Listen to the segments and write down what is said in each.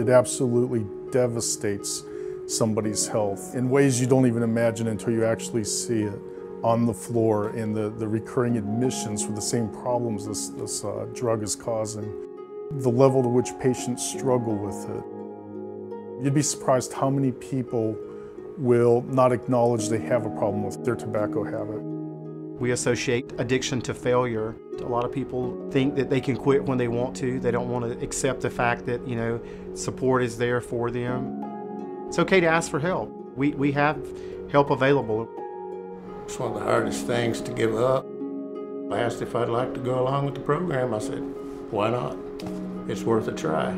It absolutely devastates somebody's health in ways you don't even imagine until you actually see it on the floor in the recurring admissions for the same problems this drug is causing. The level to which patients struggle with it. You'd be surprised how many people will not acknowledge they have a problem with their tobacco habit. We associate addiction to failure. A lot of people think that they can quit when they want to. They don't want to accept the fact that, support is there for them. It's okay to ask for help. We have help available. It's one of the hardest things to give up. I asked if I'd like to go along with the program. I said, why not? It's worth a try.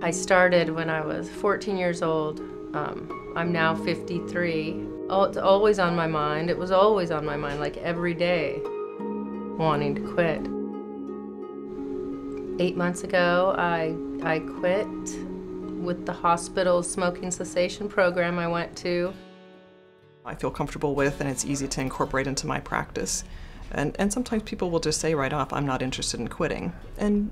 I started when I was 14 years old. I'm now 53. Oh, it's always on my mind. It was always on my mind, like every day, wanting to quit. 8 months ago, I quit with the hospital's smoking cessation program I went to. I feel comfortable with, and it's easy to incorporate into my practice. And sometimes people will just say right off, I'm not interested in quitting. And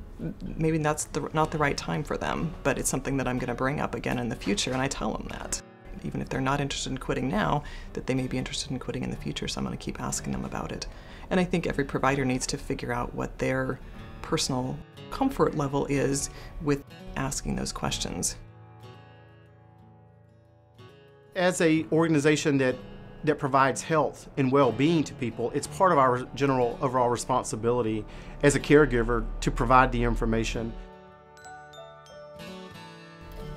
maybe that's not the right time for them, but it's something that I'm going to bring up again in the future, and I tell them that. Even if they're not interested in quitting now, that they may be interested in quitting in the future, so I'm going to keep asking them about it. And I think every provider needs to figure out what their personal comfort level is with asking those questions. As an organization that provides health and well-being to people, it's part of our general overall responsibility as a caregiver to provide the information.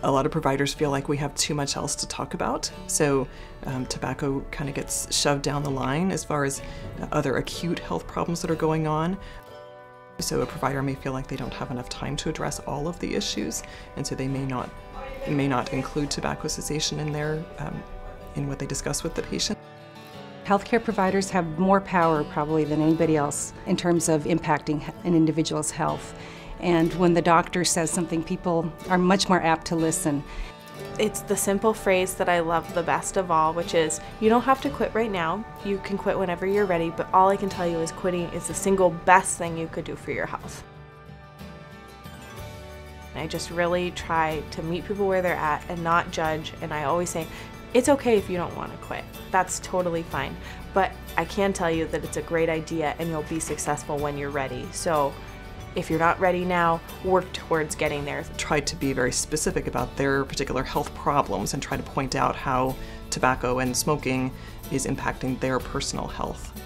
A lot of providers feel like we have too much else to talk about, so tobacco kind of gets shoved down the line as far as other acute health problems that are going on. So a provider may feel like they don't have enough time to address all of the issues, and so they may not include tobacco cessation in their in what they discuss with the patient. Healthcare providers have more power probably than anybody else in terms of impacting an individual's health. And when the doctor says something, people are much more apt to listen. It's the simple phrase that I love the best of all, which is, you don't have to quit right now. You can quit whenever you're ready, but all I can tell you is quitting is the single best thing you could do for your health. I just really try to meet people where they're at and not judge, and I always say, it's okay if you don't want to quit. That's totally fine. But I can tell you that it's a great idea and you'll be successful when you're ready. So if you're not ready now, work towards getting there. Try to be very specific about their particular health problems and try to point out how tobacco and smoking is impacting their personal health.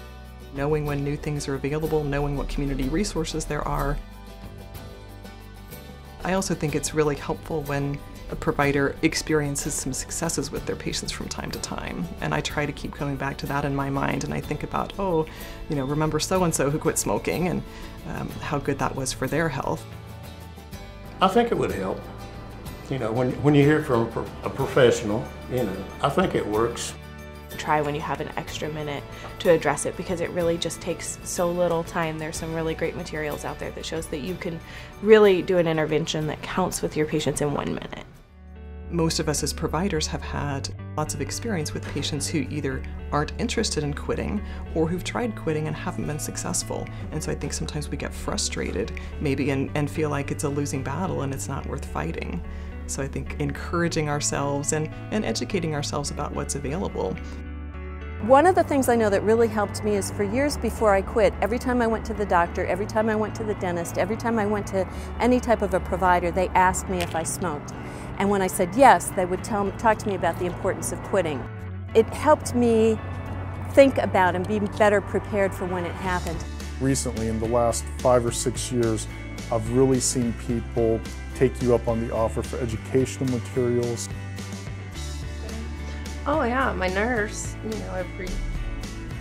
Knowing when new things are available, knowing what community resources there are. I also think it's really helpful when a provider experiences some successes with their patients from time to time. And I try to keep coming back to that in my mind, and I think about, remember so-and-so who quit smoking and how good that was for their health. I think it would help. When you hear from a professional, I think it works. Try when you have an extra minute to address it, because it really just takes so little time. There's some really great materials out there that shows that you can really do an intervention that counts with your patients in 1 minute. Most of us as providers have had lots of experience with patients who either aren't interested in quitting or who've tried quitting and haven't been successful. And so I think sometimes we get frustrated maybe and feel like it's a losing battle and it's not worth fighting. So I think encouraging ourselves and educating ourselves about what's available. One of the things I know that really helped me is for years before I quit, every time I went to the doctor, every time I went to the dentist, every time I went to any type of a provider, they asked me if I smoked. And when I said yes, they would talk to me about the importance of quitting. It helped me think about and be better prepared for when it happened. Recently, in the last 5 or 6 years, I've really seen people take you up on the offer for educational materials. Oh yeah, my nurse,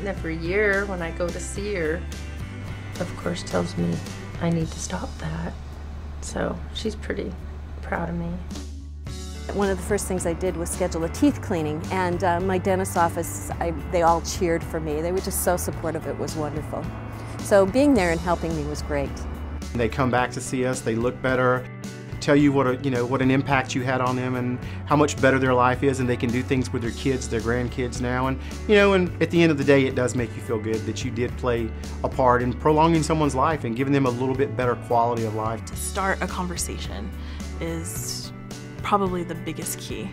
every year when I go to see her, of course tells me I need to stop that. So she's pretty proud of me. One of the first things I did was schedule a teeth cleaning, and my dentist's office, they all cheered for me. They were just so supportive, it was wonderful. So being there and helping me was great. They come back to see us, they look better, tell you what an impact you had on them and how much better their life is, and they can do things with their kids, their grandkids now. And and at the end of the day, it does make you feel good that you did play a part in prolonging someone's life and giving them a little bit better quality of life. To start a conversation is probably the biggest key.